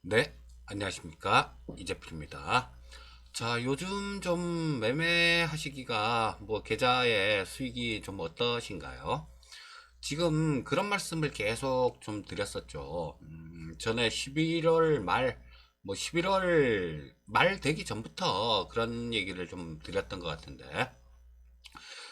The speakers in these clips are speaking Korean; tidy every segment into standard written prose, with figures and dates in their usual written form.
네, 안녕하십니까. 이재필입니다. 자, 요즘 좀 매매하시기가 계좌의 수익이 좀 어떠신가요? 지금 그런 말씀을 계속 좀 드렸었죠. 전에 11월 말, 11월 말 되기 전부터 그런 얘기를 좀 드렸던 것 같은데,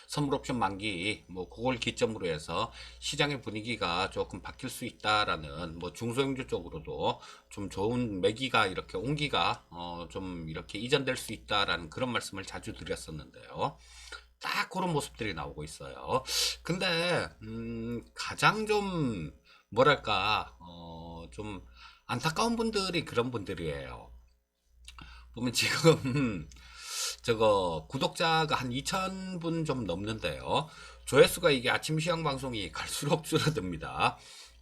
선물 옵션 만기 그걸 기점으로 해서 시장의 분위기가 조금 바뀔 수 있다라는 중소형주 쪽으로도 좀 좋은 매기가 이렇게 온기가 좀 이렇게 이전될 수 있다라는 그런 말씀을 자주 드렸었는데요. 딱 그런 모습들이 나오고 있어요. 근데 가장 좀 뭐랄까 좀 안타까운 분들이 그런 분들이에요. 보면 지금 저거 구독자가 한 2,000분 좀 넘는데요. 조회수가 이게 아침 시황 방송이 갈수록 줄어듭니다.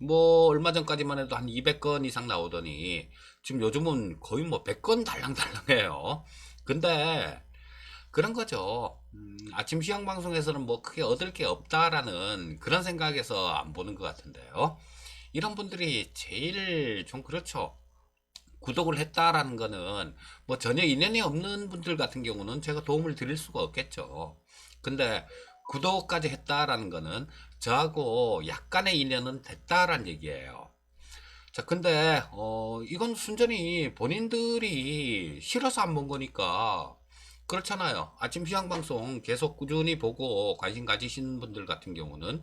얼마 전까지만 해도 한 200건 이상 나오더니 지금 요즘은 거의 100건 달랑달랑해요. 근데 그런 거죠. 아침 시황 방송에서는 크게 얻을 게 없다라는 그런 생각에서 안 보는 것 같은데요. 이런 분들이 제일 좀 그렇죠. 구독을 했다라는 거는 전혀 인연이 없는 분들 같은 경우는 제가 도움을 드릴 수가 없겠죠. 근데 구독까지 했다라는 거는 저하고 약간의 인연은 됐다라는 얘기예요. 자, 근데 이건 순전히 본인들이 싫어서 안 본 거니까 그렇잖아요. 아침 시황 방송 계속 꾸준히 보고 관심 가지신 분들 같은 경우는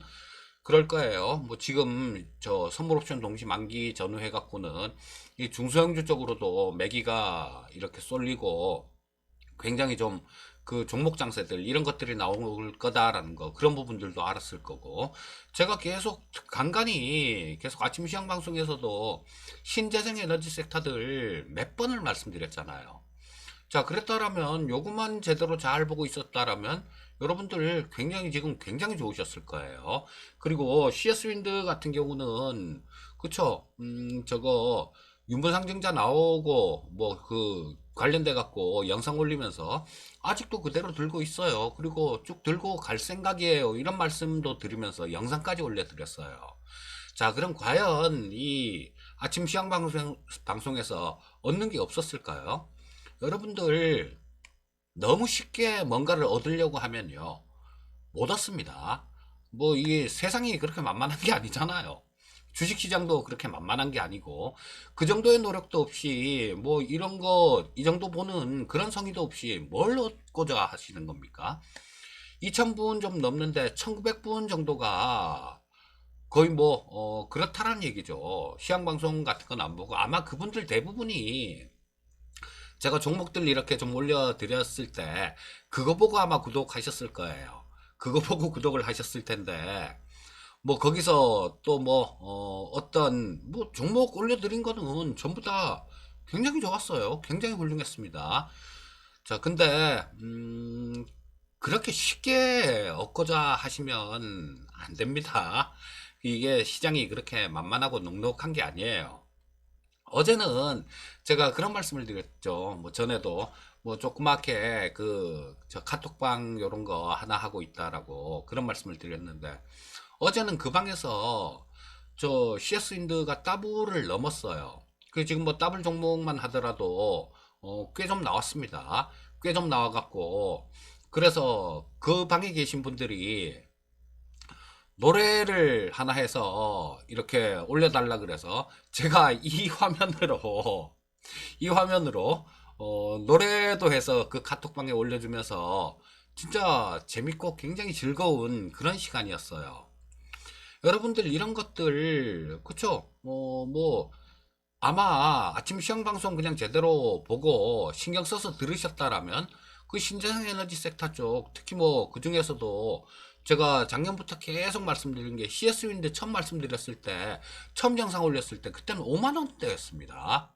그럴 거예요. 지금 저 선물 옵션 동시 만기 전후해 갖고는 이 중소형주 쪽으로도 매기가 이렇게 쏠리고 굉장히 좀 그 종목 장세들 이런 것들이 나올 거다라는 거 그런 부분들도 알았을 거고 제가 계속 간간히 계속 아침 시황 방송에서도 신재생 에너지 섹터들 몇 번을 말씀드렸잖아요. 자, 그랬다라면 요것만 제대로 잘 보고 있었다라면 여러분들 굉장히 지금 굉장히 좋으셨을 거예요. 그리고 CS 윈드 같은 경우는 그쵸? 저거 윤보상증자 나오고 그 관련돼 갖고 영상 올리면서 아직도 그대로 들고 있어요. 그리고 쭉 들고 갈 생각이에요. 이런 말씀도 드리면서 영상까지 올려드렸어요. 자, 그럼 과연 이 아침 시황 방송에서 얻는 게 없었을까요? 여러분들 너무 쉽게 뭔가를 얻으려고 하면요 못 얻습니다. 이게 세상이 그렇게 만만한 게 아니잖아요. 주식시장도 그렇게 만만한 게 아니고 그 정도의 노력도 없이 이런 거 이 정도 보는 그런 성의도 없이 뭘 얻고자 하시는 겁니까? 2,000분 좀 넘는데 1,900분 정도가 거의 그렇다라는 얘기죠. 시황방송 같은 건 안 보고 아마 그분들 대부분이 제가 종목들 이렇게 좀 올려드렸을 때 그거 보고 아마 구독하셨을 거예요. 그거 보고 구독을 하셨을 텐데 거기서 또 어떤 종목 올려드린 거는 전부 다 굉장히 좋았어요. 굉장히 훌륭했습니다. 자, 근데 그렇게 쉽게 얻고자 하시면 안 됩니다. 이게 시장이 그렇게 만만하고 넉넉한 게 아니에요. 어제는 제가 그런 말씀을 드렸죠. 전에도 조그맣게 저 카톡방 요런 거 하나 하고 있다라고 그런 말씀을 드렸는데 어제는 그 방에서 저 CS 인드가 더블을 넘었어요. 그 지금 더블 종목만 하더라도 꽤 좀 나왔습니다. 꽤 좀 나와갖고 그래서 그 방에 계신 분들이 노래를 하나 해서 이렇게 올려달라 그래서 제가 이 화면으로 이 화면으로 노래도 해서 그 카톡방에 올려주면서 진짜 재밌고 굉장히 즐거운 그런 시간이었어요. 여러분들 이런 것들 그쵸? 아마 아침 시황 방송 그냥 제대로 보고 신경 써서 들으셨다라면 그 신재생 에너지 섹터 쪽 특히 그 중에서도 제가 작년부터 계속 말씀드린 게 CS 윈드 처음 말씀드렸을 때 처음 영상 올렸을 때 그때는 5만 원대였습니다.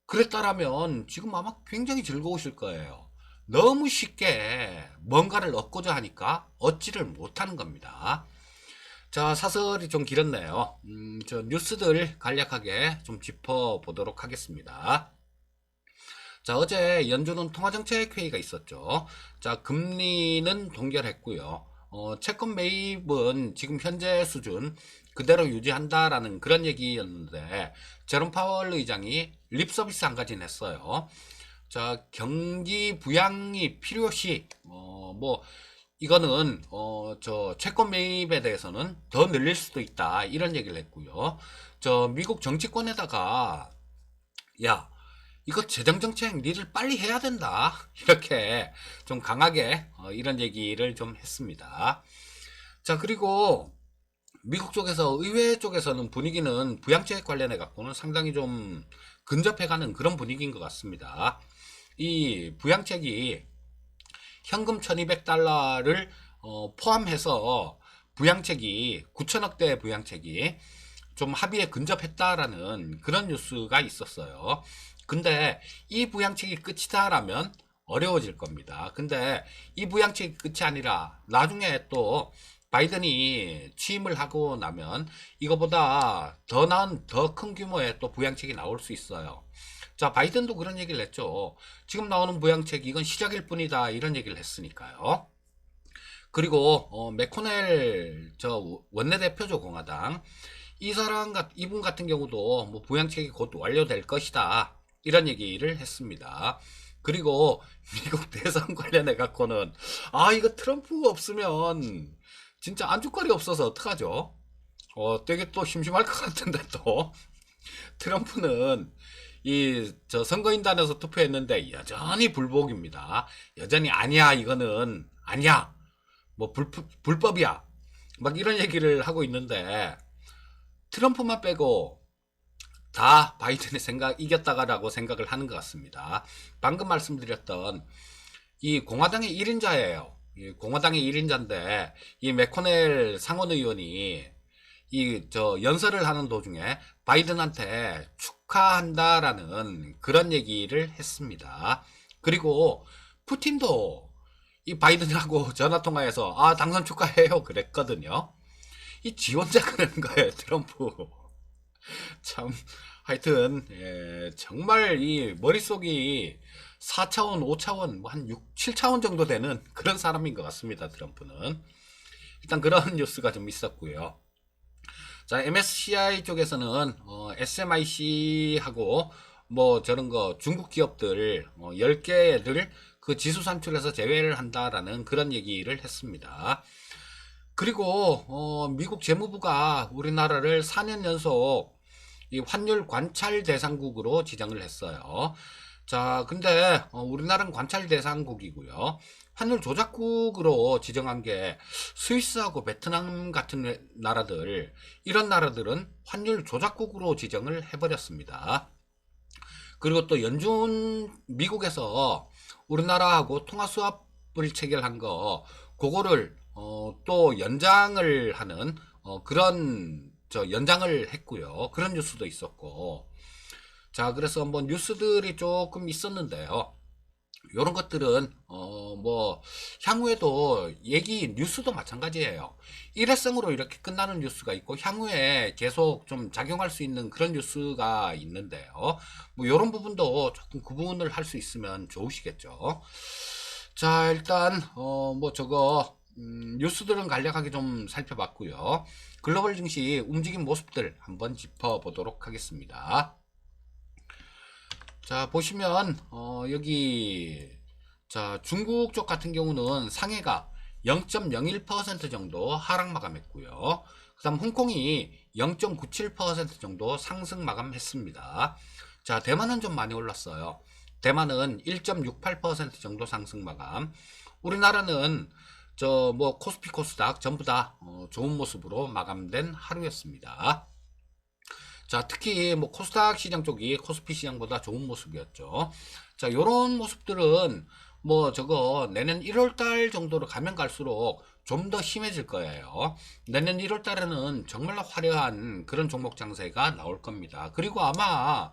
그랬다라면 지금 아마 굉장히 즐거우실 거예요. 너무 쉽게 뭔가를 얻고자 하니까 얻지를 못하는 겁니다. 자, 사설이 좀 길었네요. 저 뉴스들 간략하게 좀 짚어보도록 하겠습니다. 자, 어제 연준은 통화정책회의가 있었죠. 자, 금리는 동결했고요. 채권 매입은 지금 현재 수준 그대로 유지한다라는 그런 얘기였는데 제롬 파월 의장이 립 서비스 한 가지는 했어요. 자, 경기 부양이 필요시 뭐 이거는 저 채권 매입에 대해서는 더 늘릴 수도 있다 이런 얘기를 했고요. 저 미국 정치권에다가 야 이거 재정정책 니들 빨리 해야 된다 이렇게 좀 강하게 이런 얘기를 좀 했습니다. 자, 그리고 미국 쪽에서 의회 쪽에서는 분위기는 부양책 관련해 갖고는 상당히 좀 근접해가는 그런 분위기인 것 같습니다. 이 부양책이 현금 1200달러를 포함해서 부양책이 9천억대 부양책이 좀 합의에 근접했다라는 그런 뉴스가 있었어요. 근데 이 부양책이 끝이다라면 어려워질 겁니다. 근데 이 부양책이 끝이 아니라 나중에 또 바이든이 취임을 하고 나면 이거보다 더 나은 더 큰 규모의 또 부양책이 나올 수 있어요. 자, 바이든도 그런 얘기를 했죠. 지금 나오는 부양책 이건 시작일 뿐이다 이런 얘기를 했으니까요. 그리고 맥코넬 저 원내대표죠, 공화당. 이분 같은 경우도 뭐 부양책이 곧 완료될 것이다 이런 얘기를 했습니다. 그리고 미국 대선 관련해 갖고는 이거 트럼프 없으면 진짜 안주거리 없어서 어떡하죠? 되게 또 심심할 것 같은데 또 트럼프는 이 저 선거인단에서 투표했는데 여전히 불복입니다. 여전히 아니야 이거는 아니야 뭐 불법이야 막 이런 얘기를 하고 있는데 트럼프만 빼고 다 바이든의 이겼다가라고 생각을 하는 것 같습니다. 방금 말씀드렸던 이 공화당의 1인자예요. 이 공화당의 1인자인데 이 맥코넬 상원의원이 이 저 연설을 하는 도중에 바이든한테 축하한다라는 그런 얘기를 했습니다. 그리고 푸틴도 이 바이든하고 전화 통화해서 당선 축하해요 그랬거든요. 이 지 혼자 그러는 거예요, 트럼프. 참 하여튼 정말 이 머릿속이 4차원, 5차원, 뭐 한 6, 7차원 정도 되는 그런 사람인 것 같습니다, 트럼프는. 일단 그런 뉴스가 좀 있었고요. 자, MSCI 쪽에서는 SMIC하고 뭐 저런 거 중국 기업들 10개를 그 지수 산출에서 제외를 한다라는 그런 얘기를 했습니다. 그리고 미국 재무부가 우리나라를 4년 연속 이 환율 관찰 대상국으로 지정을 했어요. 자, 근데 우리나라는 관찰 대상국이고요. 환율 조작국으로 지정한 게 스위스하고 베트남 같은 나라들, 이런 나라들은 환율 조작국으로 지정을 해버렸습니다. 그리고 또 연준 미국에서 우리나라하고 통화 수합을 체결한 거, 그거를 또 연장을 하는 그런 연장을 했고요. 그런 뉴스도 있었고. 자, 그래서 뭐 뉴스들이 조금 있었는데요. 이런 것들은 뭐 향후에도 뉴스도 마찬가지예요. 일회성으로 이렇게 끝나는 뉴스가 있고 향후에 계속 좀 작용할 수 있는 그런 뉴스가 있는데요. 뭐 이런 부분도 조금 구분을 할 수 있으면 좋으시겠죠. 자, 일단 뭐 저거 뉴스들은 간략하게 좀 살펴봤고요. 글로벌 증시 움직임 모습들 한번 짚어보도록 하겠습니다. 자, 보시면 여기 자, 중국 쪽 같은 경우는 상해가 0.01% 정도 하락 마감했고요. 그 다음 홍콩이 0.97% 정도 상승 마감했습니다. 자, 대만은 좀 많이 올랐어요. 대만은 1.68% 정도 상승 마감. 우리나라는 저 뭐 코스피 코스닥 전부 다 좋은 모습으로 마감된 하루였습니다. 자, 특히 뭐 코스닥 시장 쪽이 코스피 시장보다 좋은 모습이었죠. 자, 요런 모습들은 뭐 저거 내년 1월달 정도로 가면 갈수록 좀 더 심해질 거예요. 내년 1월달에는 정말로 화려한 그런 종목 장세가 나올 겁니다. 그리고 아마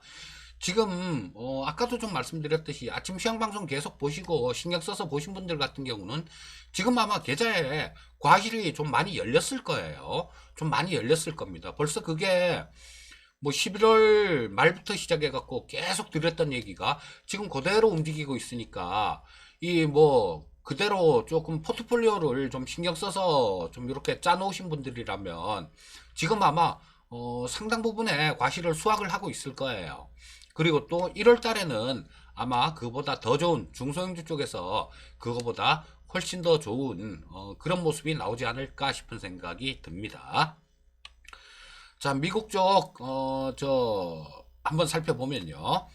지금 아까도 좀 말씀드렸듯이 아침 시황 방송 계속 보시고 신경 써서 보신 분들 같은 경우는 지금 아마 계좌에 과실이 좀 많이 열렸을 거예요. 좀 많이 열렸을 겁니다. 벌써 그게 뭐 11월 말부터 시작해 갖고 계속 드렸던 얘기가 지금 그대로 움직이고 있으니까 이 뭐 그대로 조금 포트폴리오를 좀 신경 써서 좀 이렇게 짜놓으신 분들이라면 지금 아마 상당 부분의 과실을 수확을 하고 있을 거예요. 그리고 또 1월 달에는 아마 그보다 더 좋은 중소형주 쪽에서 그거보다 훨씬 더 좋은 그런 모습이 나오지 않을까 싶은 생각이 듭니다. 자, 미국 쪽, 한번 살펴보면요.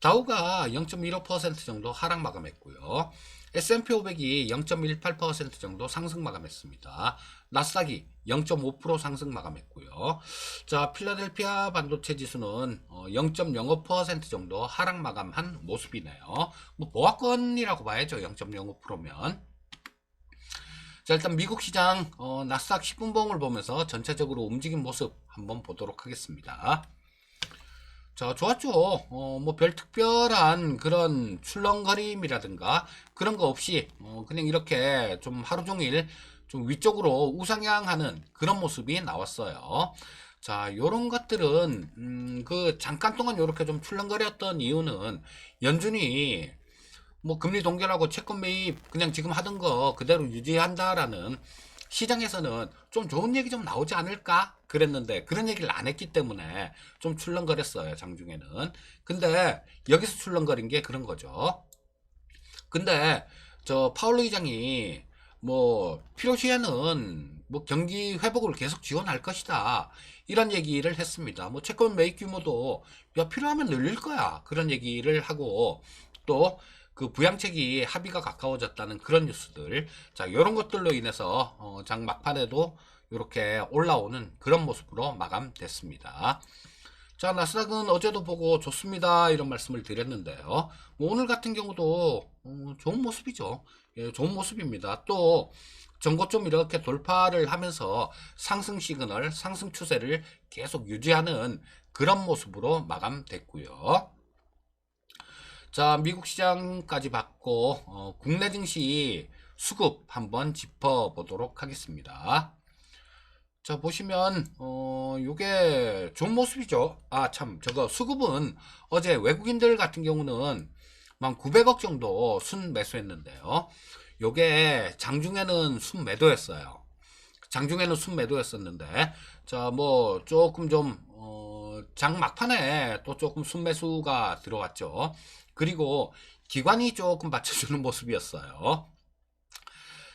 다우가 0.15% 정도 하락 마감했고요. S&P 500이 0.18% 정도 상승 마감했습니다. 나스닥이 0.5% 상승 마감했고요. 자, 필라델피아 반도체 지수는 0.05% 정도 하락 마감한 모습이네요. 뭐 보합권이라고 봐야죠. 0.05%면. 자, 일단 미국 시장 나스닥 10분봉을 보면서 전체적으로 움직인 모습 한번 보도록 하겠습니다. 자, 좋았죠. 뭐 별 특별한 그런 출렁거림이라든가 그런 거 없이 그냥 이렇게 좀 하루 종일 좀 위쪽으로 우상향하는 그런 모습이 나왔어요. 자, 요런 것들은 그 잠깐 동안 요렇게 좀 출렁거렸던 이유는 연준이 뭐 금리 동결하고 채권 매입 그냥 지금 하던 거 그대로 유지한다라는 시장에서는 좀 좋은 얘기 좀 나오지 않을까 그랬는데 그런 얘기를 안 했기 때문에 좀 출렁거렸어요, 장중에는. 근데 여기서 출렁거린 게 그런 거죠. 근데 저 파월로 의장이 뭐 필요시에는 뭐 경기 회복을 계속 지원할 것이다 이런 얘기를 했습니다. 뭐 채권 매입 규모도 야 필요하면 늘릴 거야 그런 얘기를 하고 또 그 부양책이 합의가 가까워졌다는 그런 뉴스들, 자 이런 것들로 인해서 장 막판에도 이렇게 올라오는 그런 모습으로 마감됐습니다. 자, 나스닥은 어제도 보고 좋습니다 이런 말씀을 드렸는데요. 뭐 오늘 같은 경우도 좋은 모습이죠. 예, 좋은 모습입니다. 또 전고점 이렇게 돌파를 하면서 상승 시그널, 상승 추세를 계속 유지하는 그런 모습으로 마감됐고요. 자, 미국 시장까지 봤고 국내 증시 수급 한번 짚어보도록 하겠습니다. 자, 보시면 요게 좋은 모습이죠. 아, 참, 저거 수급은 어제 외국인들 같은 경우는 만 900억 정도 순 매수했는데요. 요게 장중에는 순 매도였어요. 장중에는 순 매도였었는데, 자, 뭐 조금 좀 장 막판에 또 조금 순 매수가 들어왔죠. 그리고 기관이 조금 받쳐주는 모습이었어요.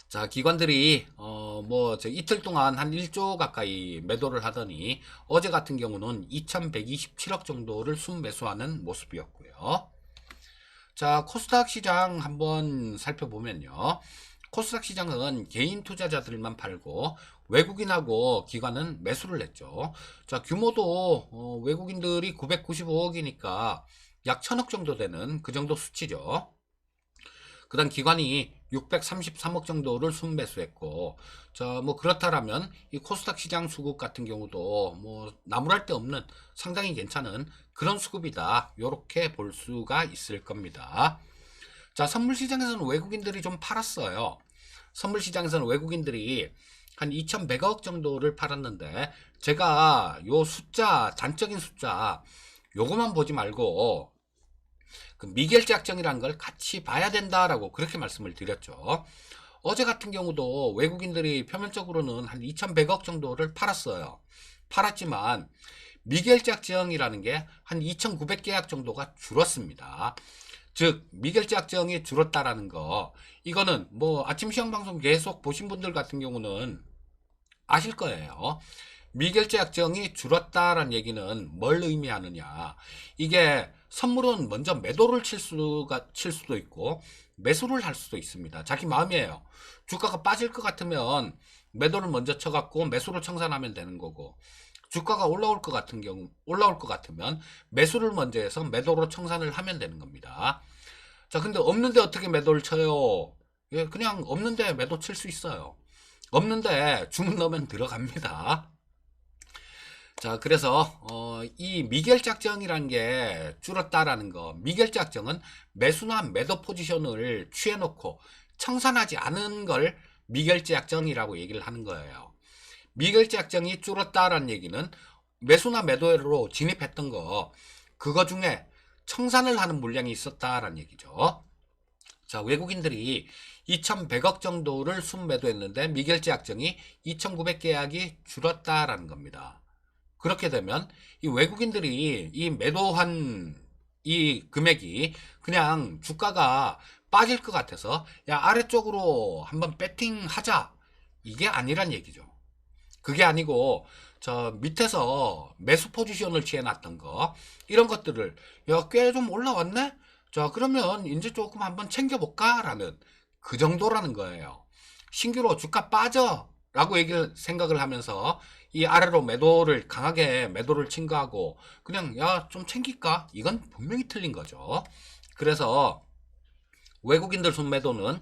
자, 기관들이 뭐 저 이틀 동안 한 1조 가까이 매도를 하더니 어제 같은 경우는 2127억 정도를 순매수하는 모습이었고요. 자, 코스닥 시장 한번 살펴보면요. 코스닥 시장은 개인 투자자들만 팔고 외국인하고 기관은 매수를 했죠. 자, 규모도 외국인들이 995억이니까 약 1000억 정도 되는 그 정도 수치죠. 그 다음 기관이 633억 정도를 순매수했고, 자, 뭐 그렇다라면 이 코스닥 시장 수급 같은 경우도 뭐 나무랄 데 없는 상당히 괜찮은 그런 수급이다. 요렇게 볼 수가 있을 겁니다. 자, 선물 시장에서는 외국인들이 좀 팔았어요. 선물 시장에서는 외국인들이 한 2100억 정도를 팔았는데 제가 요 숫자, 단적인 숫자 요거만 보지 말고 그 미결제약정이라는 걸 같이 봐야 된다라고 그렇게 말씀을 드렸죠. 어제 같은 경우도 외국인들이 표면적으로는 한 2100억 정도를 팔았어요. 팔았지만 미결제약정이라는 게 한 2900계약 정도가 줄었습니다. 즉 미결제약정이 줄었다라는 거, 이거는 뭐 아침 시황 방송 계속 보신 분들 같은 경우는 아실 거예요. 미결제약정이 줄었다라는 얘기는 뭘 의미하느냐. 이게 선물은 먼저 매도를 칠 수도 있고 매수를 할 수도 있습니다. 자기 마음이에요. 주가가 빠질 것 같으면 매도를 먼저 쳐갖고 매수를 청산하면 되는 거고, 주가가 올라올 것 같으면 매수를 먼저 해서 매도로 청산을 하면 되는 겁니다. 자, 근데 없는데 어떻게 매도를 쳐요? 예, 그냥 없는데 매도 칠 수 있어요. 없는데 주문 넣으면 들어갑니다. 자, 그래서 이 미결작정이라는 게 줄었다라는 거, 미결작정은 매수나 매도 포지션을 취해놓고 청산하지 않은 걸 미결작정이라고 얘기를 하는 거예요. 미결작정이 줄었다라는 얘기는 매수나 매도로 진입했던 거, 그거 중에 청산을 하는 물량이 있었다라는 얘기죠. 자, 외국인들이 2,100억 정도를 순매도했는데 미결제 약정이 2,900 계약이 줄었다라는 겁니다. 그렇게 되면 이 외국인들이 이 매도한 이 금액이 그냥 주가가 빠질 것 같아서 야 아래쪽으로 한번 배팅하자 이게 아니란 얘기죠. 그게 아니고 저 밑에서 매수 포지션을 취해놨던 거 이런 것들을 야 꽤 좀 올라왔네? 자 그러면 이제 조금 한번 챙겨볼까? 라는 그 정도라는 거예요. 신규로 주가 빠져 라고 생각을 하면서 이 아래로 매도를 강하게 매도를 친거하고 그냥 야 좀 챙길까? 이건 분명히 틀린 거죠. 그래서 외국인들 순매도는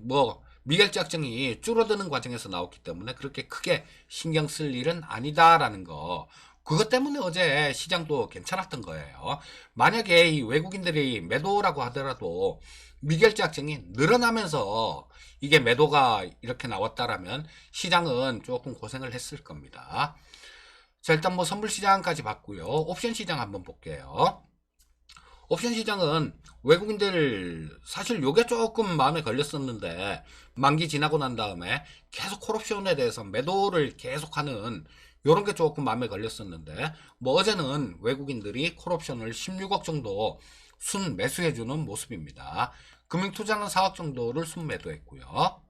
뭐 미결제 약정이 줄어드는 과정에서 나왔기 때문에 그렇게 크게 신경 쓸 일은 아니다라는 거. 그것 때문에 어제 시장도 괜찮았던 거예요. 만약에 이 외국인들이 매도라고 하더라도 미결제 약정이 늘어나면서 이게 매도가 이렇게 나왔다라면 시장은 조금 고생을 했을 겁니다. 자, 일단 뭐 선물 시장까지 봤고요. 옵션 시장 한번 볼게요. 옵션 시장은 외국인들 사실 요게 조금 마음에 걸렸었는데 만기 지나고 난 다음에 계속 콜옵션에 대해서 매도를 계속하는 요런 게 조금 마음에 걸렸었는데 뭐 어제는 외국인들이 콜옵션을 16억 정도 순 매수해주는 모습입니다. 금융투자는 4억 정도를 순 매도했고요.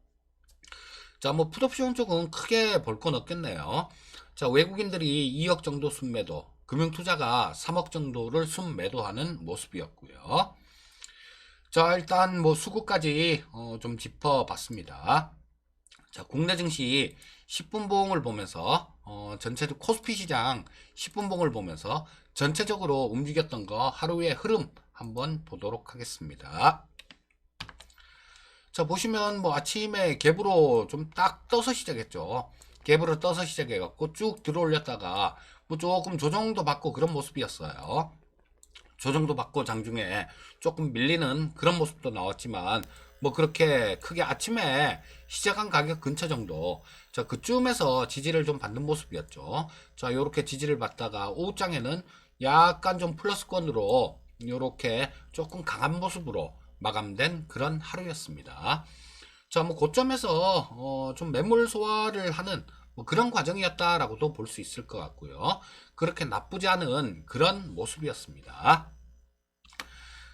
자, 뭐 풋옵션 쪽은 크게 볼 건 없겠네요. 자, 외국인들이 2억 정도 순매도, 금융투자가 3억 정도를 순매도하는 모습이었고요. 자, 일단 뭐 수급까지 좀 짚어봤습니다. 자, 국내 증시 10분봉을 보면서 전체적 코스피 시장 10분봉을 보면서 전체적으로 움직였던 거 하루의 흐름 한번 보도록 하겠습니다. 자, 보시면 뭐 아침에 갭으로 좀 딱 떠서 시작했죠. 갭으로 떠서 시작해갖고 쭉 들어 올렸다가 뭐 조금 조정도 받고 그런 모습이었어요. 조정도 받고 장중에 조금 밀리는 그런 모습도 나왔지만 뭐 그렇게 크게 아침에 시작한 가격 근처 정도 자 그쯤에서 지지를 좀 받는 모습이었죠. 자 요렇게 지지를 받다가 오후장에는 약간 좀 플러스권으로 요렇게 조금 강한 모습으로 마감된 그런 하루였습니다. 자 뭐 고점에서 좀 매물 소화를 하는 뭐 그런 과정이었다라고도 볼 수 있을 것 같고요. 그렇게 나쁘지 않은 그런 모습이었습니다.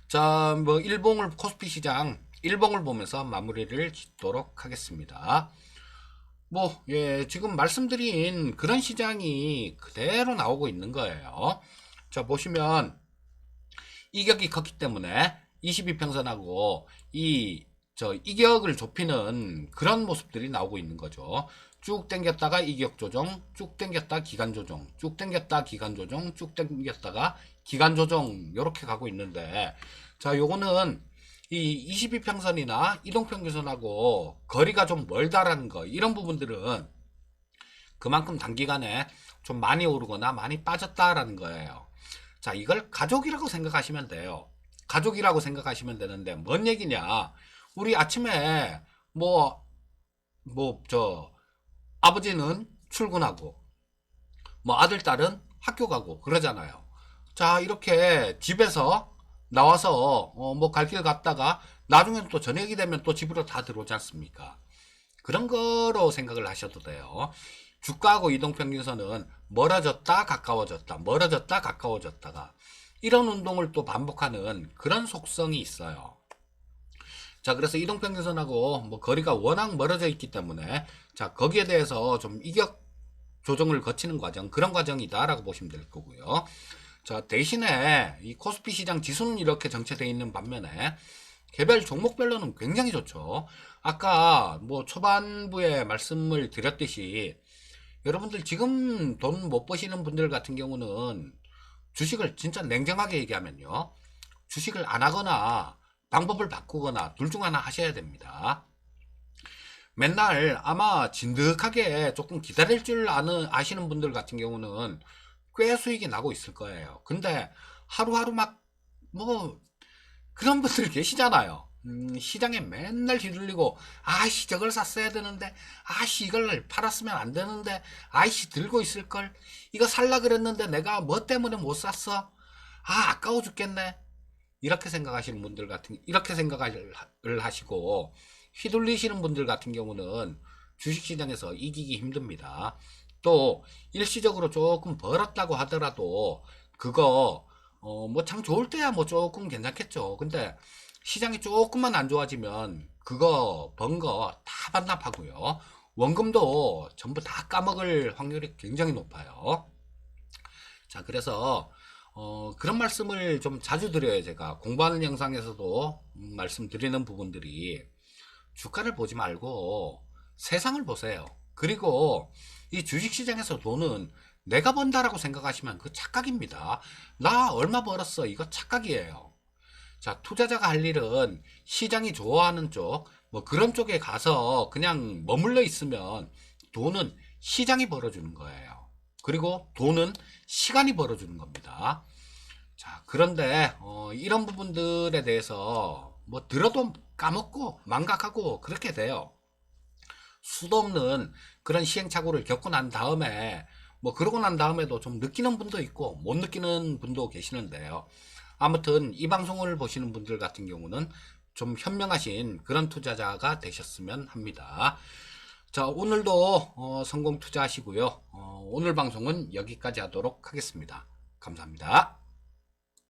자, 뭐 일봉을 코스피 시장 일봉을 보면서 마무리를 짓도록 하겠습니다. 뭐, 예, 지금 말씀드린 그런 시장이 그대로 나오고 있는 거예요. 자, 보시면 이격이 컸기 때문에 22평선하고 이격을 좁히는 그런 모습들이 나오고 있는 거죠. 쭉 당겼다가 이격 조정, 쭉 당겼다 기간 조정, 쭉 당겼다 기간 조정, 쭉 당겼다가 기간 조정 이렇게 가고 있는데 자, 요거는 이 22평선이나 이동평균선하고 거리가 좀 멀다라는 거 이런 부분들은 그만큼 단기간에 좀 많이 오르거나 많이 빠졌다라는 거예요. 자, 이걸 가족이라고 생각하시면 돼요. 가족이라고 생각하시면 되는데 뭔 얘기냐? 우리 아침에 아버지는 출근하고 뭐 아들 딸은 학교 가고 그러잖아요. 자, 이렇게 집에서 나와서 뭐 갈 길 갔다가 나중에는 또 저녁이 되면 또 집으로 다 들어오지 않습니까? 그런 거로 생각을 하셔도 돼요. 주가하고 이동평균선은 멀어졌다 가까워졌다 멀어졌다 가까워졌다가 이런 운동을 또 반복하는 그런 속성이 있어요. 자, 그래서 이동평균선하고 뭐 거리가 워낙 멀어져 있기 때문에 자, 거기에 대해서 좀 이격 조정을 거치는 과정, 그런 과정이다라고 보시면 될 거고요. 자, 대신에 이 코스피 시장 지수는 이렇게 정체되어 있는 반면에 개별 종목별로는 굉장히 좋죠. 아까 뭐 초반부에 말씀을 드렸듯이 여러분들 지금 돈 못 버시는 분들 같은 경우는 주식을 진짜 냉정하게 얘기하면요. 주식을 안 하거나 방법을 바꾸거나 둘 중 하나 하셔야 됩니다. 맨날 아마 진득하게 조금 기다릴 줄 아시는 분들 같은 경우는 꽤 수익이 나고 있을 거예요. 근데 하루하루 뭐 그런 분들 계시잖아요. 시장에 맨날 휘둘리고 아씨 저걸 샀어야 되는데 아씨 이걸 팔았으면 안 되는데 아이씨 들고 있을걸 이거 살라 그랬는데 내가 뭐 때문에 못 샀어 아 아까워 죽겠네 이렇게 생각하시는 분들 이렇게 생각을 하시고 휘둘리시는 분들 같은 경우는 주식시장에서 이기기 힘듭니다. 또 일시적으로 조금 벌었다고 하더라도 그거 뭐 참 좋을 때야 뭐 조금 괜찮겠죠. 근데 시장이 조금만 안 좋아지면 그거 번 거 다 반납하고요. 원금도 전부 다 까먹을 확률이 굉장히 높아요. 자, 그래서 그런 말씀을 좀 자주 드려요. 제가 공부하는 영상에서도 말씀드리는 부분들이 주가를 보지 말고 세상을 보세요. 그리고 이 주식시장에서 돈은 내가 번다라고 생각하시면 그 착각입니다. 나 얼마 벌었어, 이거 착각이에요. 자, 투자자가 할 일은 시장이 좋아하는 쪽, 뭐 그런 쪽에 가서 그냥 머물러 있으면 돈은 시장이 벌어주는 거예요. 그리고 돈은 시간이 벌어주는 겁니다. 자, 그런데 이런 부분들에 대해서 뭐 들어도 까먹고 망각하고 그렇게 돼요. 수도 없는 그런 시행착오를 겪고 난 다음에 뭐 그러고 난 다음에도 좀 느끼는 분도 있고 못 느끼는 분도 계시는데요. 아무튼 이 방송을 보시는 분들 같은 경우는 좀 현명하신 그런 투자자가 되셨으면 합니다. 자, 오늘도 성공 투자하시고요. 오늘 방송은 여기까지 하도록 하겠습니다. 감사합니다.